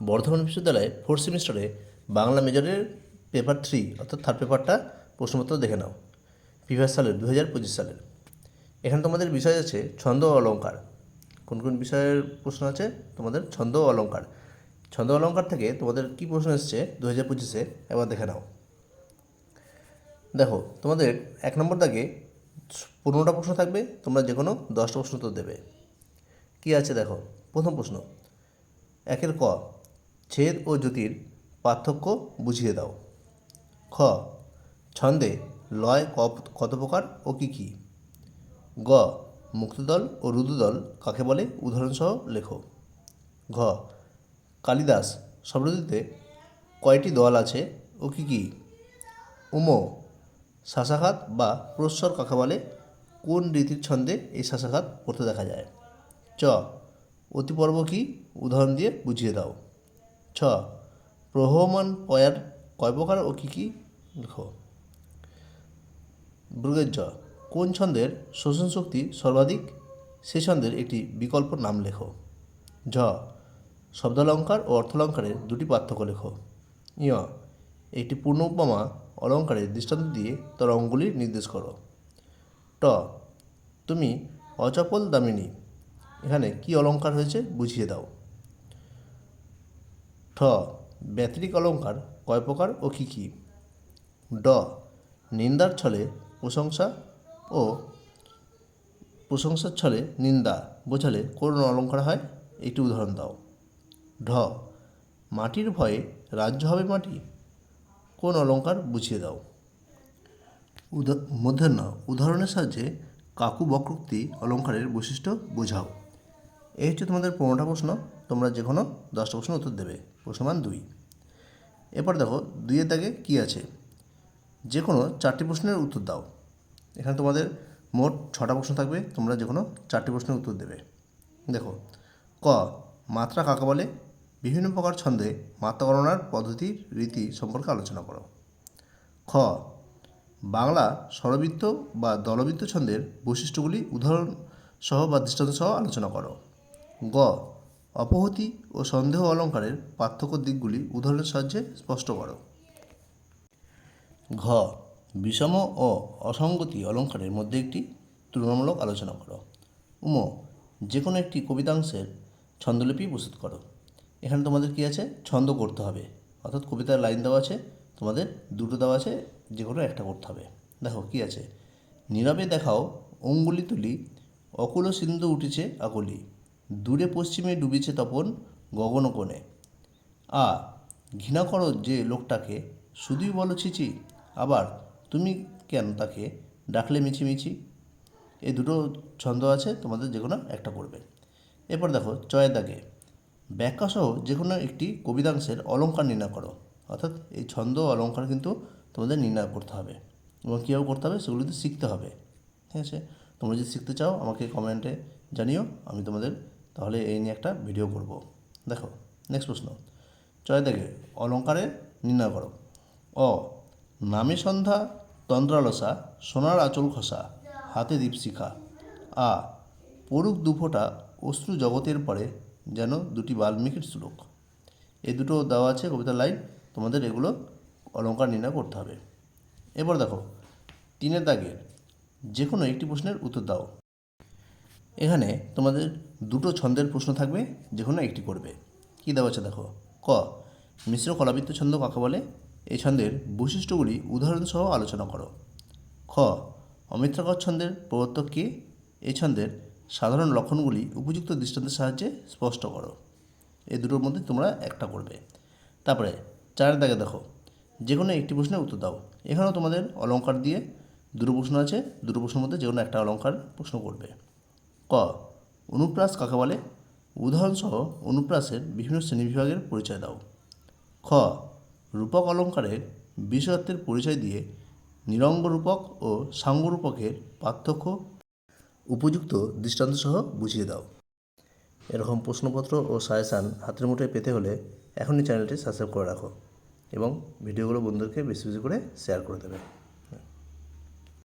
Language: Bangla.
বর্ধমান বিশ্ববিদ্যালয়ে 4th সেমিস্টারে বাংলা মেজরের পেপার 3 অর্থাৎ থার্ড পেপারটা প্রশ্নপত্র দেখে নাও। প্রিভিয়াস সালের 2025 সালের। এখানে তোমাদের বিষয় আছে ছন্দ ও অলঙ্কার। কোন কোন বিষয়ের প্রশ্ন আছে? তোমাদের ছন্দ ও অলঙ্কার। ছন্দ অলঙ্কার থেকে তোমাদের কী প্রশ্ন এসছে 2025-এ একবার দেখে নাও। দেখো, তোমাদের 1 নম্বর দাগে 15টা প্রশ্ন থাকবে, তোমরা যে কোনো 10টা প্রশ্ন উত্তর দেবে। কী আছে দেখো। প্রথম প্রশ্ন, 1 ক, ছেদ ও জ্যোতির পার্থক্য বুঝিয়ে দাও। খ, ছন্দে লয় কত প্রকার ও কী কী। গ, মুক্তদল ও রুদ্রদল কাকে বলে উদাহরণসহ লেখো। ঘ, কালিদাস শব্দটিতে কয়টি দল আছে ও কী কী। উম, শাসাঘাত বা প্রস্বর কাকে বলে, কোন রীতির ছন্দে এই শাসাঘাত পড়তে দেখা যায়। চ, অতিপর্ব কি, উদাহরণ দিয়ে বুঝিয়ে দাও। ছ, প্রবহমান পয়ার কয় প্রকার ও কী কী লেখো। বর্গের জ, কোন ছন্দের শোষণ শক্তি সর্বাধিক, সে ছন্দের একটি বিকল্প নাম লেখো। ঝ, শব্দালঙ্কার ও অর্থলঙ্কারের দুটি পার্থক্য লেখো। ইয়, একটি পূর্ণ উপমা অলঙ্কারের দৃষ্টান্ত দিয়ে তার অঙ্গগুলি নির্দেশ করো। ট, তুমি অচপল দামিনী, এখানে কি অলঙ্কার হয়েছে বুঝিয়ে দাও। ঠ, ব্যতিরিক অলঙ্কার কয় প্রকার ও কী কী। ড, নিন্দার ছলে প্রশংসা ও প্রশংসার ছলে নিন্দা বোঝালে কোন অলঙ্কার হয়, একটি উদাহরণ দাও। ঢ, মাটির ভয়ে রাজ্য হবে মাটি, কোন অলঙ্কার বুঝিয়ে দাও। মধ্যাহ্ন, উদাহরণের সাহায্যে কাকু বক্রোক্তি অলঙ্কারের বৈশিষ্ট্য বোঝাও। এই হচ্ছে তোমাদের 15টা প্রশ্ন, তোমরা যে কোনো 10টা প্রশ্ন উত্তর দেবে। প্রশ্নমান 2। এরপর দেখো 2-এর দাগে কী আছে। যে কোনো 4টি প্রশ্নের উত্তর দাও। এখানে তোমাদের মোট 6টা প্রশ্ন থাকবে, তোমরা যে কোনো 4টি প্রশ্নের উত্তর দেবে। দেখো, ক, মাত্রা কাকে বলে, বিভিন্ন প্রকার ছন্দে মাত্রা গণনার পদ্ধতির রীতি সম্পর্কে আলোচনা করো। খ, বাংলা স্বরবৃত্ত বা দলবৃত্ত ছন্দের বৈশিষ্ট্যগুলি উদাহরণ সহ বা দৃষ্টান্ত সহ আলোচনা করো। গ, অপহতি ও সন্দেহ অলঙ্কারের পার্থক্য দিকগুলি উদাহরণের সাহায্যে স্পষ্ট করো। ঘ, বিষম ও অসঙ্গতি অলঙ্কারের মধ্যে একটি তুলনামূলক আলোচনা করো। উম, যে কোনো একটি কবিতাংশের ছন্দলিপি প্রস্তুত করো। এখানে তোমাদের কী আছে, ছন্দ করতে হবে, অর্থাৎ কবিতার লাইন দেওয়া আছে, তোমাদের 2টো দেওয়া আছে, যে কোনো একটা করতে হবে। দেখো কী আছে। নীরবে দেখাও অঙ্গুলি তুলি, অকুল সিন্ধু উঠেছে আকুলি, দূরে পশ্চিমে ডুবিছে তপন গগন কোণে। আ, ঘৃণা করো যে লোকটাকে, শুধুই বলো ছিচি, আবার তুমি কেন তাকে ডাকলে মিছিমিছি। এই 2টো ছন্দ আছে, তোমাদের যে কোনো একটা করবে। এরপর দেখো চয়ের দাগে ব্যাখ্যাসহ যে কোনো একটি কবিতাংশের অলঙ্কার নির্ণয় করো। অর্থাৎ এই ছন্দ অলঙ্কার কিন্তু তোমাদের নির্ণয় করতে হবে এবং কীভাবে করতে হবে সেগুলো কিন্তু শিখতে হবে। ঠিক আছে, তোমরা যদি শিখতে চাও আমাকে কমেন্টে জানিও, আমি তোমাদের তাহলে এই নিয়ে একটা ভিডিও করব। দেখো নেক্সট প্রশ্ন, চয় দাগে অলঙ্কারে নির্ণয় করো। অ, নামে সন্ধ্যা তন্দ্রালসা, সোনার আঁচল খসা, হাতে দীপশিখা। আ, পড়ুক দুফোঁটা অশ্রু জগতের পরে, যেন দুটি বাল্মীকির শ্লোক। এই 2টো দেওয়া আছে কবিতার লাইন, তোমাদের এগুলো অলঙ্কার নির্ণয় করতে হবে। এবার দেখো 3-এর দাগের যে কোনো একটি প্রশ্নের উত্তর দাও। এখানে তোমাদের 2টো ছন্দের প্রশ্ন থাকবে, যে কোনো একটি করবে। কী দেওয়া আছে দেখো। ক, মিশ্র কলাবৃত্ত ছন্দ কাকে বলে, এই ছন্দের বৈশিষ্ট্যগুলি উদাহরণসহ আলোচনা করো। খ, অমিত্রাক্ষর ছন্দের প্রবর্তক কে, এই ছন্দের সাধারণ লক্ষণগুলি উপযুক্ত দৃষ্টান্তের সাহায্যে স্পষ্ট করো। এই 2টোর মধ্যে তোমরা একটা করবে। তারপরে 4-এর দাগে দেখো যে কোনো একটি প্রশ্নের উত্তর দাও। এখানেও তোমাদের অলঙ্কার দিয়ে 2টো প্রশ্ন আছে, 2টো প্রশ্নের মধ্যে যে কোনো একটা অলঙ্কার প্রশ্ন করবে। ক, অনুপ্রাস কাকে বলে, উদাহরণসহ অনুপ্রাসের বিভিন্ন শ্রেণীবিভাগের পরিচয় দাও। খ, রূপক অলঙ্কারের বিশেষত্বের পরিচয় দিয়ে নিরঙ্গ রূপক ও সাঙ্গ রূপকের পার্থক্য উপযুক্ত দৃষ্টান্ত সহ বুঝিয়ে দাও। এরকম প্রশ্নপত্র ও সাজেশান হাতের মুঠোয় পেতে হলে এখনই চ্যানেলটি সাবস্ক্রাইব করে রাখো এবং ভিডিওগুলো বন্ধুদেরকে বেশি বেশি করে শেয়ার করে দেবে।